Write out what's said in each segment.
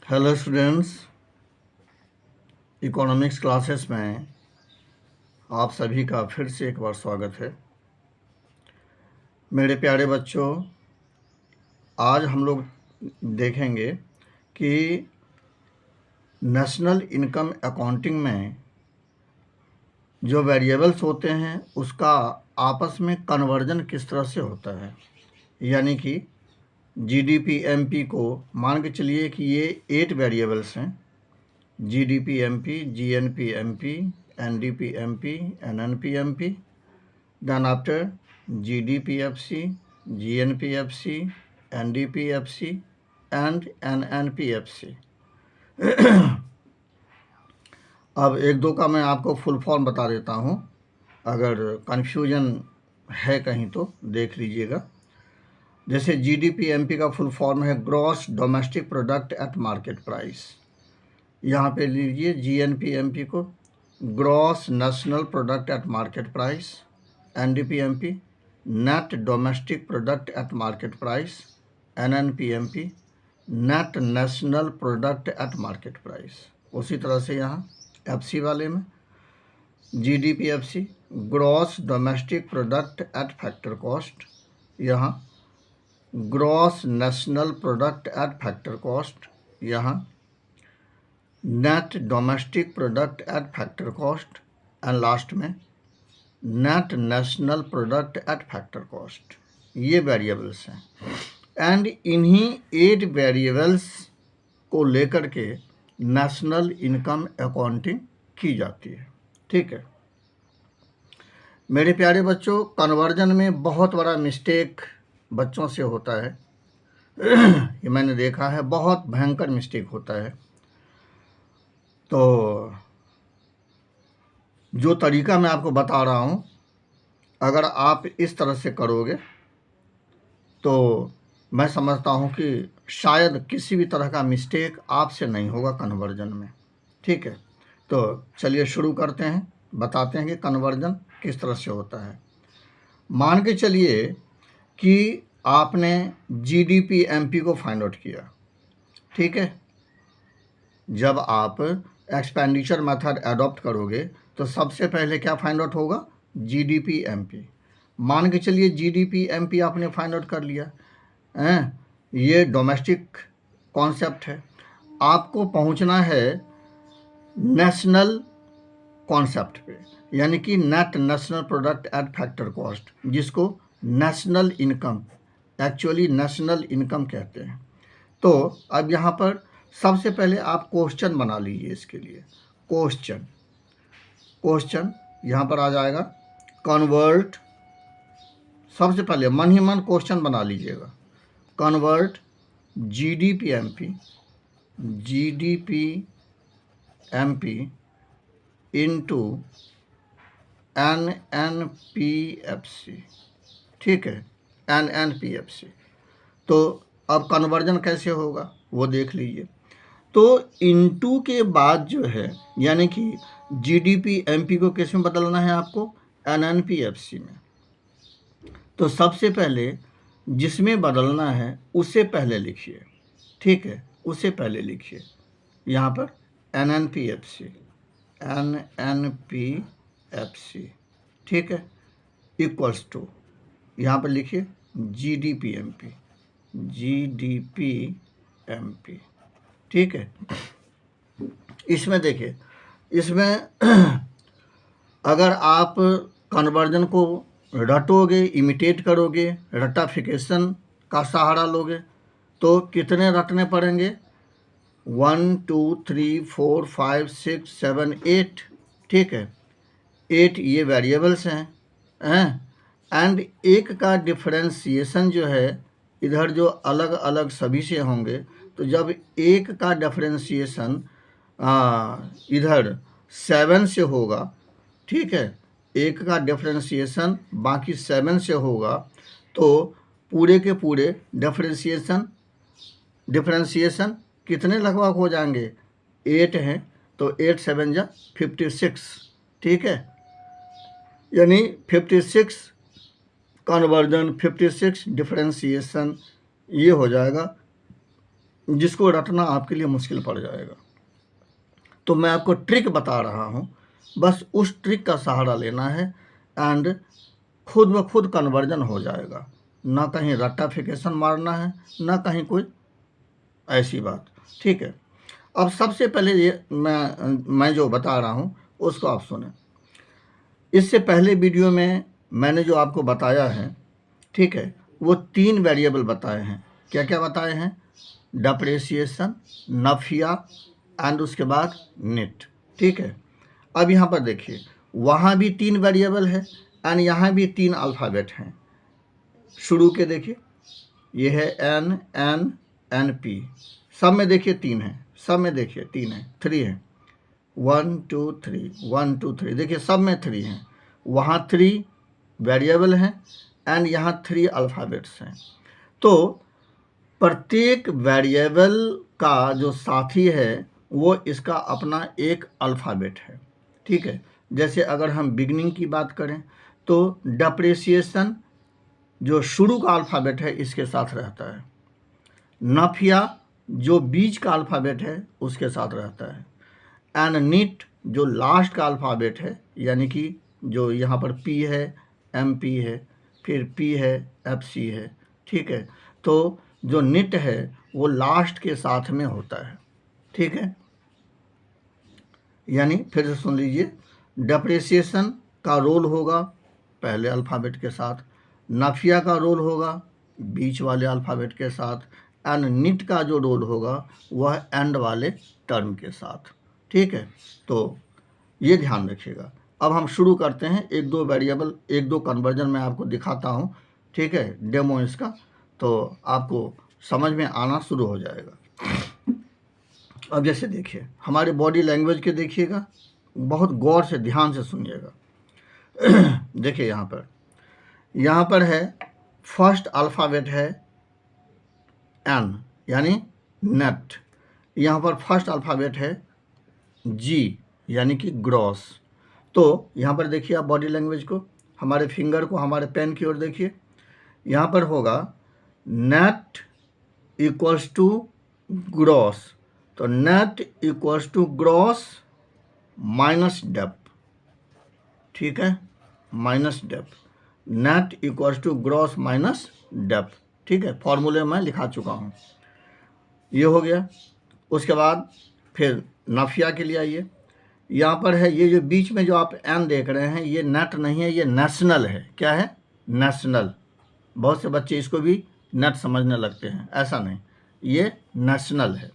Hello students, economics classes में आप सभी का फिर से एक बार स्वागत है। मेरे प्यारे बच्चों, आज हम लोग देखेंगे कि नेशनल इनकम अकाउंटिंग में जो वेरिएबल्स होते हैं उसका आपस में कन्वर्जन किस तरह से होता है। यानी कि जीडीपी एमपी को मान के चलिए कि ये 8 वेरिएबल्स हैं। GDP MP, GNP MP, NDP MP, NNP MP, then after GDPFC, GNPFC, NDPFC and NNPFC। अब एक दो का मैं आपको फुल फॉर्म बता देता हूँ, अगर कन्फ्यूजन है कहीं तो देख लीजिएगा। जैसे GDPMP का फुल फॉर्म है gross domestic product at market price. यहाँ पे लीजिए GNPMP को gross national product at market price, NDPMP net domestic product at market price, NNPMP net national product at market price. उसी तरह से यहाँ FC वाले में GDPFC gross domestic product at factor cost, यहाँ gross national product at factor cost, यहाँ net domestic product at factor cost and last में net national product at factor cost. ये वेरिएबल्स हैं एंड इन्हीं 8 वेरिएबल्स को लेकर के नेशनल इनकम अकाउंटिंग की जाती है। ठीक है मेरे प्यारे बच्चों, कन्वर्जन में बहुत बड़ा मिस्टेक बच्चों से होता है। ये मैंने देखा है, बहुत भयंकर मिस्टेक होता है। तो जो तरीका मैं आपको बता रहा हूँ, अगर आप इस तरह से करोगे तो मैं समझता हूँ कि शायद किसी भी तरह का मिस्टेक आपसे नहीं होगा कन्वर्जन में। ठीक है, तो चलिए शुरू करते हैं, बताते हैं कि कन्वर्जन किस तरह से होता है। मान के चलिए कि आपने जीडीपी एमपी को फाइंड आउट किया। ठीक है, जब आप एक्सपेंडिचर मेथड अडॉप्ट करोगे तो सबसे पहले क्या फाइंड आउट होगा? GDP MP. मान के चलिए जीडीपी एमपी आपने फाइंड आउट कर लिया हैं, ये डोमेस्टिक कॉन्सेप्ट है। आपको पहुंचना है नेशनल कॉन्सेप्ट पे, यानी कि net national product at factor cost, जिसको national income, actually national income कहते हैं। तो अब यहाँ पर सबसे पहले आप क्वेश्चन बना लीजिए। इसके लिए क्वेश्चन यहाँ पर आ जाएगा कन्वर्ट। सबसे पहले मन ही मन क्वेश्चन बना लीजिएगा, कन्वर्ट जीडीपी एमपी इनटू एनएनपीएफसी। ठीक है, एनएनपीएफसी। तो अब कन्वर्जन कैसे होगा वो देख लीजिए। तो इनटू के बाद जो है, यानी कि जीडीपी एमपी को किस में बदलना है आपको? एनएनपीएफसी में। तो सबसे पहले जिसमें बदलना है उसे पहले लिखिए। ठीक है, उसे पहले लिखिए यहाँ पर एनएनपीएफसी, एनएनपीएफसी। ठीक है, इक्वल्स टू यहाँ पर लिखिए जीडीपीएमपी, जीडीपीएमपी। ठीक है, इसमें देखिए, इसमें अगर आप कन्वर्जन को रटोगे, इमिटेट करोगे, रटाफिकेशन का सहारा लोगे तो कितने रटने पड़ेंगे? 1 2 3 4 5 6 7 8। ठीक है, 8 ये वेरिएबल्स हैं एंड एक का डिफरेंशिएशन जो है इधर जो अलग अलग सभी से होंगे, तो जब एक का डिफरेंशिएशन इधर 7 से होगा, ठीक है, एक का डिफरेंशिएशन बाकी 7 से होगा, तो पूरे के पूरे डिफरेंशिएशन कितने लगभग हो जाएंगे? 8 हैं, तो 8 7 जा 56। ठीक है, यानी 56 कन्वर्जन, 56 डिफरेंशिएशन, ये हो जाएगा जिसको रटना आपके लिए मुश्किल पड़ जाएगा। तो मैं आपको ट्रिक बता रहा हूँ, बस उस ट्रिक का सहारा लेना है एंड खुद ब खुद कन्वर्जन हो जाएगा। ना कहीं रट्टाफिकेशन मारना है, ना कहीं कोई ऐसी बात। ठीक है, अब सबसे पहले ये मैं जो बता रहा हूँ उसको आप सुने। इससे पहले वीडियो में मैंने जो आपको बताया है, ठीक है, वो 3 वेरिएबल बताए हैं। क्या क्या बताए हैं? डेप्रिसिएशन, नफिया एंड उसके बाद नेट। ठीक है, अब यहाँ पर देखिए, वहाँ भी 3 वेरिएबल है एंड यहाँ भी 3 अल्फ़ाबेट हैं। शुरू के देखिए, ये है एन एन एन पी, सब में देखिए 3 है, सब में देखिए 3 है, 3 है, 1 2 3 1 2 3, देखिए सब में 3 हैं। वहाँ 3 वेरिएबल हैं एंड यहाँ 3 अल्फ़ाबेट्स हैं। तो प्रत्येक वेरिएबल का जो साथी है वो इसका अपना एक अल्फ़ाबेट है। ठीक है, जैसे अगर हम बिगनिंग की बात करें तो डेप्रिसिएशन जो शुरू का अल्फ़ाबेट है इसके साथ रहता है। नफिया जो बीच का अल्फ़ाबेट है उसके साथ रहता है। एंड नीट जो लास्ट का अल्फ़ाबेट है, यानी कि जो यहाँ पर पी है, एम पी है, फिर पी है, एफ सी है। ठीक है, तो जो निट है वो लास्ट के साथ में होता है। ठीक है, यानी फिर से सुन लीजिए, डेप्रिसिएशन का रोल होगा पहले अल्फ़ाबेट के साथ, नफिया का रोल होगा बीच वाले अल्फ़ाबेट के साथ, एंड निट का जो रोल होगा वह एंड वाले टर्म के साथ। ठीक है, तो ये ध्यान रखिएगा। अब हम शुरू करते हैं, 1-2 वेरिएबल, 1-2 कन्वर्जन मैं आपको दिखाता हूँ। ठीक है, डेमो इसका, तो आपको समझ में आना शुरू हो जाएगा। अब जैसे देखिए, हमारे बॉडी लैंग्वेज के देखिएगा, बहुत गौर से ध्यान से सुनिएगा। देखिए यहाँ पर है फर्स्ट अल्फ़ाबेट है एन, यानी नेट। यहाँ पर फर्स्ट अल्फ़ाबेट है जी, यानी कि ग्रॉस। तो यहाँ पर देखिए आप बॉडी लैंग्वेज को, हमारे फिंगर को हमारे पेन की ओर देखिए। यहाँ पर होगा नेट इक्वल्स टू ग्रॉस, तो net equals to gross minus depth. ठीक है, minus depth, net equals to gross minus depth. ठीक है, फॉर्मूले में लिखा चुका हूँ, ये हो गया। उसके बाद फिर नफिया के लिए आइए, यहाँ पर है ये जो बीच में जो आप एन देख रहे हैं, ये नेट नहीं है, ये नेशनल है। क्या है? नेशनल। बहुत से बच्चे इसको भी नेट समझने लगते हैं, ऐसा नहीं, ये नेशनल है।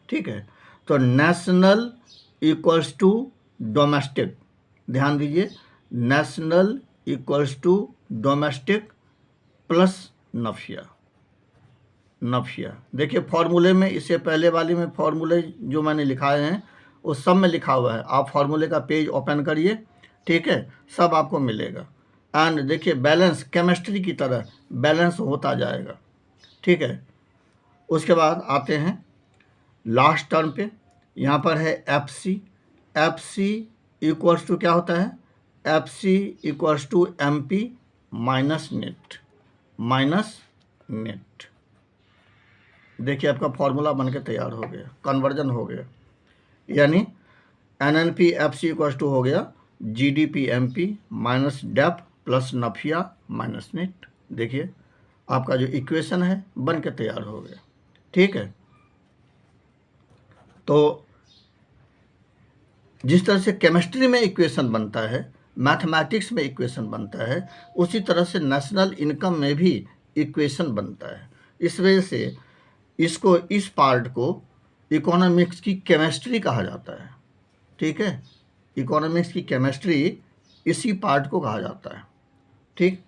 ठीक है, तो नेशनल इक्वल्स टू डोमेस्टिक, ध्यान दीजिए, national equals to domestic plus NFIA. NFIA देखिए फॉर्मूले में, इससे पहले वाली में फॉर्मूले जो मैंने लिखाए हैं उस सब में लिखा हुआ है, आप फॉर्मूले का पेज ओपन करिए। ठीक है, सब आपको मिलेगा। एंड देखिए बैलेंस केमिस्ट्री की तरह बैलेंस होता जाएगा। ठीक है, उसके बाद आते हैं लास्ट टर्म पे, यहाँ पर है F C. F C equals to क्या होता है? F C equals to M P minus net, minus net. देखिए आपका फॉर्मूला बनके तैयार हो गया, कन्वर्जन हो गया, यानी N N P F C equals to हो गया G D P M P minus dep plus NFIA minus net. देखिए आपका जो इक्वेशन है बन के तैयार हो गया। ठीक है, तो जिस तरह से केमिस्ट्री में इक्वेशन बनता है, मैथमेटिक्स में इक्वेशन बनता है, उसी तरह से नेशनल इनकम में भी इक्वेशन बनता है। इस वजह से इसको, इस पार्ट को इकोनॉमिक्स की केमिस्ट्री कहा जाता है। ठीक है, इकोनॉमिक्स की केमिस्ट्री इसी पार्ट को कहा जाता है। ठीक,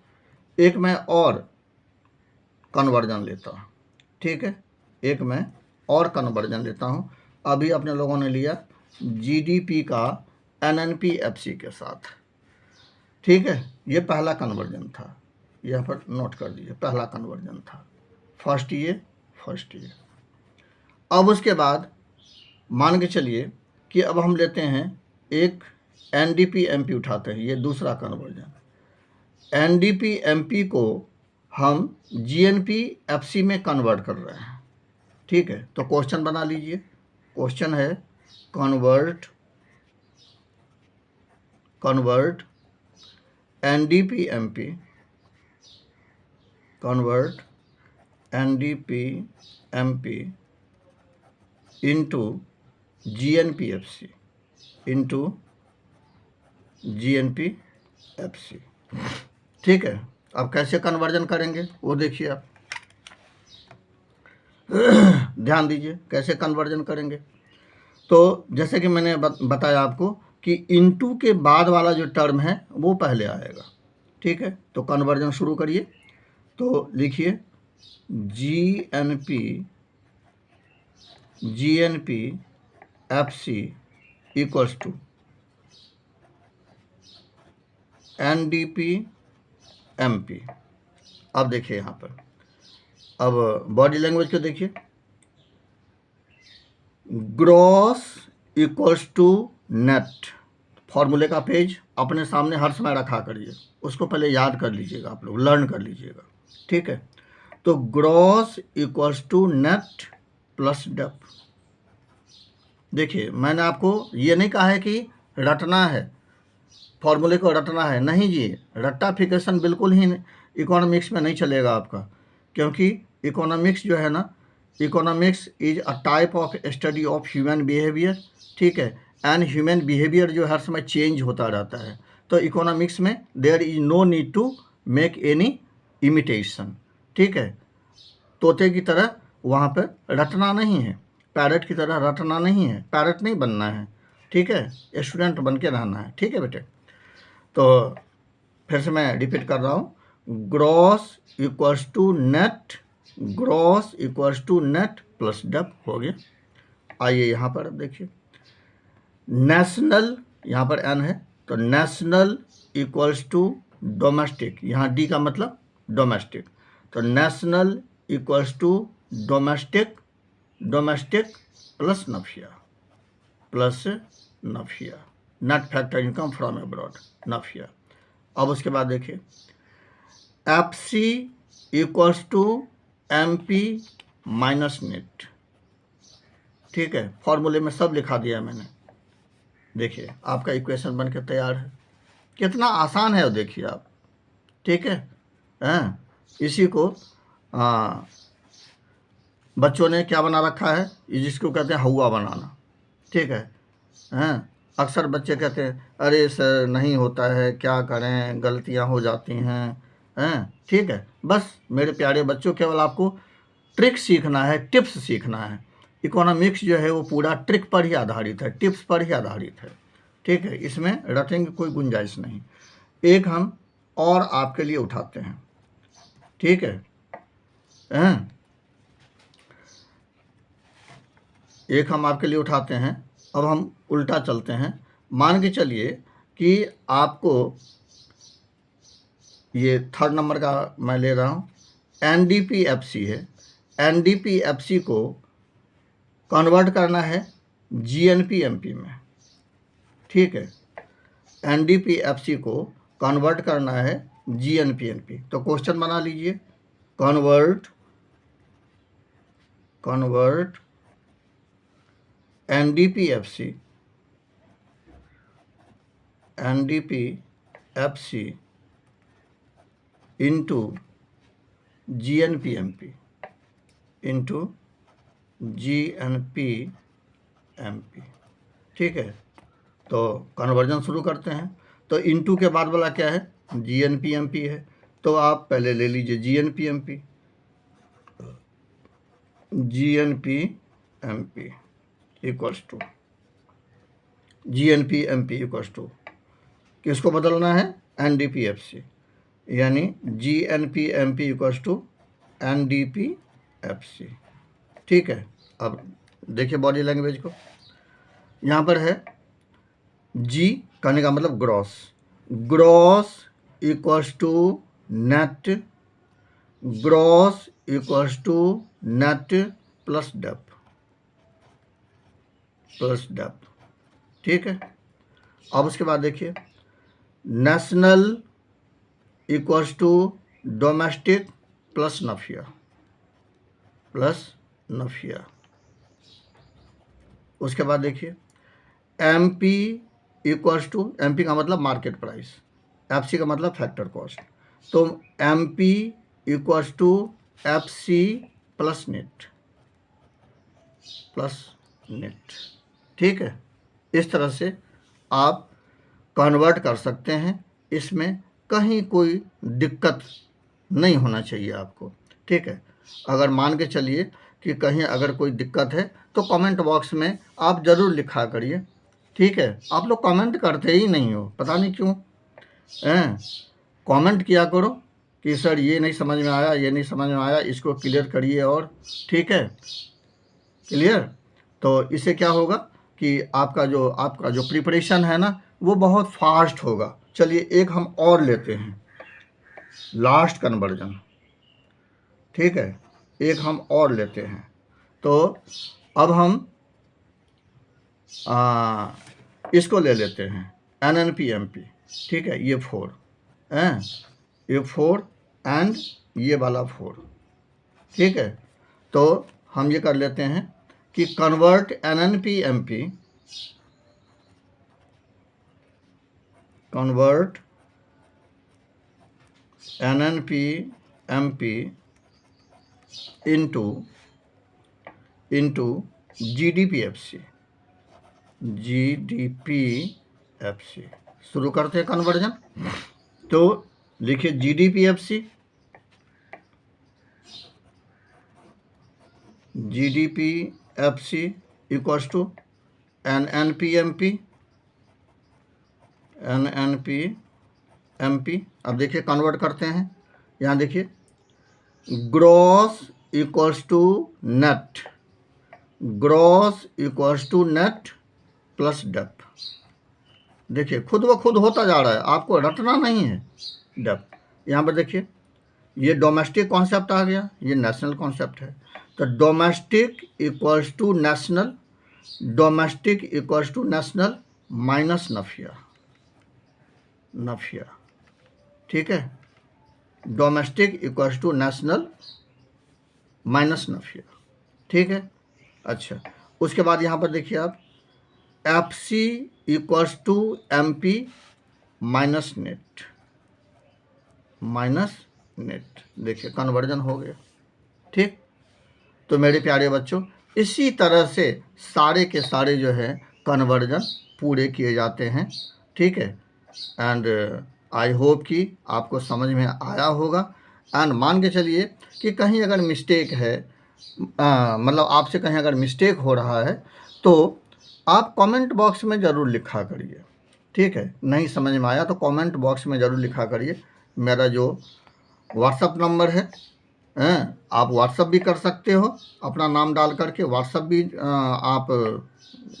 एक मैं और कन्वर्जन लेता हूँ। ठीक है, एक मैं और कन्वर्जन लेता हूँ। अभी अपने लोगों ने लिया जीडीपी का एनएनपी एफसी के साथ। ठीक है, ये पहला कन्वर्जन था, यहाँ पर नोट कर दीजिए, पहला कन्वर्जन था, फर्स्ट ये, फर्स्ट ये। अब उसके बाद मान के चलिए कि अब हम लेते हैं एक एनडीपी एमपी उठाते हैं, ये दूसरा कन्वर्जन। एनडीपी एमपी को हम जीएनपी एफसी में कन्वर्ट कर रहे हैं। ठीक है, तो क्वेश्चन बना लीजिए। क्वेश्चन है convert NDP-MP, convert NDP-MP into GNP-FC ठीक है। अब कैसे कन्वर्जन करेंगे वो देखिए आप ध्यान दीजिए कैसे कन्वर्जन करेंगे। तो जैसे कि मैंने बताया आपको कि इनटू के बाद वाला जो टर्म है वो पहले आएगा, ठीक है। तो कन्वर्जन शुरू करिए। तो लिखिए GNP-FC इक्वल्स टू NDP-MP। अब देखिए यहाँ पर, अब बॉडी लैंग्वेज को देखिए, ग्रॉस इक्वल्स टू नेट। फॉर्मूले का पेज अपने सामने हर समय रखा करिए, उसको पहले याद कर लीजिएगा, आप लोग लर्न कर लीजिएगा, ठीक है। तो gross equals to net plus dep. देखिए मैंने आपको ये नहीं कहा है कि रटना है, फॉर्मूले को रटना है, नहीं जी, रट्टाफिकेशन बिल्कुल ही इकोनॉमिक्स में नहीं चलेगा आपका, क्योंकि इकोनॉमिक्स जो है ना, economics is a type of study of human behaviour, ठीक है। एंड ह्यूमन बिहेवियर जो हर समय चेंज होता रहता है। तो इकोनॉमिक्स में there is no need to make any imitation, ठीक है। तोते की तरह वहाँ पर रटना नहीं है, पैरट की तरह रटना नहीं है, पैरट नहीं बनना है, ठीक है, स्टूडेंट बन के रहना है, ठीक है बेटे। तो फिर से मैं रिपीट कर रहा हूँ, gross equals to net plus dep हो गया। आइए यहाँ पर अब देखिए, नेशनल, यहाँ पर एन है, तो नेशनल इक्वल्स टू डोमेस्टिक, यहाँ डी का मतलब डोमेस्टिक, तो national equals to domestic plus NFIA, net factor income from abroad, NFIA. अब उसके बाद देखिए, FC equals to MP minus net, ठीक है। फॉर्मूले में सब लिखा दिया है मैंने, देखिए आपका इक्वेशन बन के तैयार है। कितना आसान है वो देखिए आप, ठीक है। इसी को बच्चों ने क्या बना रखा है, जिसको कहते हैं हवा बनाना, ठीक है। अक्सर बच्चे कहते हैं अरे सर नहीं होता है, क्या करें, गलतियां हो जाती हैं, ठीक है। बस मेरे प्यारे बच्चों, केवल आपको ट्रिक सीखना है, टिप्स सीखना है। इकोनॉमिक्स जो है वो पूरा ट्रिक पर ही आधारित है, टिप्स पर ही आधारित है, ठीक है। इसमें रटने की कोई गुंजाइश नहीं। एक हम और आपके लिए उठाते हैं, ठीक है। एक हम आपके लिए उठाते हैं। अब हम उल्टा चलते हैं। मान के चलिए कि आपको ये थर्ड नंबर का मैं ले रहा हूँ, NDP-FC है, NDP-FC को कन्वर्ट करना है GNP-MP में, ठीक है। NDP-FC को कन्वर्ट करना है GNP-MP। तो क्वेश्चन बना लीजिए, कन्वर्ट NDP-FC इंटू GNP-MP ठीक है। तो कन्वर्जन शुरू करते हैं। तो इंटू के बाद वाला क्या है, GNP-MP है, तो आप पहले ले लीजिए GNP-MP इक्वल्स टू किसको बदलना है, NDP-FC, यानी GNP-MP इक्वल्स टू NDP-FC, ठीक है। अब देखिए बॉडी लैंग्वेज को, यहाँ पर है G कहने का मतलब gross equals to net plus dep, ठीक है। अब उसके बाद देखिए, national equals to domestic plus NFIA. उसके बाद देखिए MP इक्वल्स टू, MP का मतलब मार्केट प्राइस, FC का मतलब फैक्टर कॉस्ट, तो MP equals to FC plus net, ठीक है। इस तरह से आप कन्वर्ट कर सकते हैं, इसमें कहीं कोई दिक्कत नहीं होना चाहिए आपको, ठीक है। अगर मान के चलिए कि कहीं अगर कोई दिक्कत है तो कमेंट बॉक्स में आप ज़रूर लिखा करिए, ठीक है। आप लोग कमेंट करते ही नहीं हो, पता नहीं क्यों हैं। कमेंट किया करो कि सर ये नहीं समझ में आया, ये नहीं समझ में आया, इसको क्लियर करिए, और ठीक है क्लियर। तो इससे क्या होगा कि आपका जो प्रिपरेशन है ना वो बहुत फास्ट होगा। चलिए एक हम और लेते हैं, लास्ट कन्वर्जन, ठीक है, एक हम और लेते हैं। तो अब हम इसको ले लेते हैं NNP MP, ठीक है, ये 4 हैं, ये 4 एंड ये वाला 4, ठीक है। तो हम ये कर लेते हैं कि convert NNP MP, convert NNP MP into GDP FC। शुरू करते हैं कन्वर्जन। तो लिखिए GDP FC equals to NNP MP। अब देखिए कन्वर्ट करते हैं, यहाँ देखिए gross equals to net, gross equals to net plus depth. देखिए खुद ब खुद होता जा रहा है, आपको रटना नहीं है डेप्थ। यहाँ पर देखिए ये डोमेस्टिक कॉन्सेप्ट आ गया, ये नेशनल कॉन्सेप्ट है। तो domestic equals to national, domestic equals to national minus NFIA, ठीक है। Domestic equals to national minus NFIA, ठीक है। अच्छा, उसके बाद यहाँ पर देखिए आप FC equals to MP minus net, देखिए कन्वर्जन हो गया, ठीक। तो मेरे प्यारे बच्चों, इसी तरह से सारे के सारे जो है कन्वर्जन पूरे किए जाते हैं, ठीक है। एंड आई होप कि आपको समझ में आया होगा। एंड मान के चलिए कि कहीं अगर मिस्टेक है, मतलब आपसे कहीं अगर मिस्टेक हो रहा है तो आप कमेंट बॉक्स में ज़रूर लिखा करिए, ठीक है। नहीं समझ में आया तो कमेंट बॉक्स में ज़रूर लिखा करिए। मेरा जो व्हाट्सअप नंबर है, आप व्हाट्सअप भी कर सकते हो, अपना नाम डाल करके व्हाट्सअप भी आप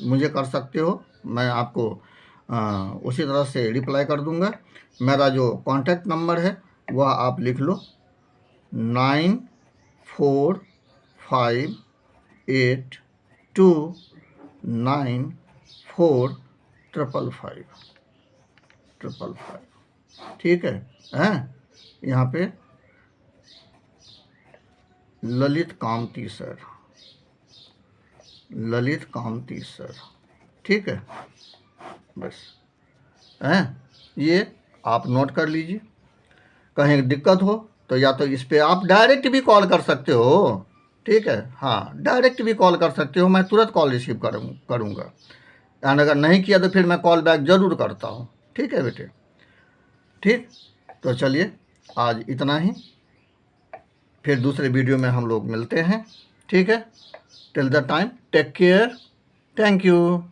मुझे कर सकते हो, मैं आपको उसी तरह से रिप्लाई कर दूंगा। मेरा जो कॉन्टैक्ट नंबर है वह आप लिख लो 9458294555, ठीक है। यहाँ पे ललित कामती सर, ठीक है। बस ये आप नोट कर लीजिए। कहीं दिक्कत हो तो या तो इस पे आप डायरेक्ट भी कॉल कर सकते हो, ठीक है। हाँ, डायरेक्ट भी कॉल कर सकते हो, मैं तुरंत कॉल रिसीव करूँगा। एंड अगर नहीं किया तो फिर मैं कॉल बैक ज़रूर करता हूँ, ठीक है बेटे, ठीक। तो चलिए आज इतना ही, फिर दूसरे वीडियो में हम लोग मिलते हैं, ठीक है। Till the time take care, thank you.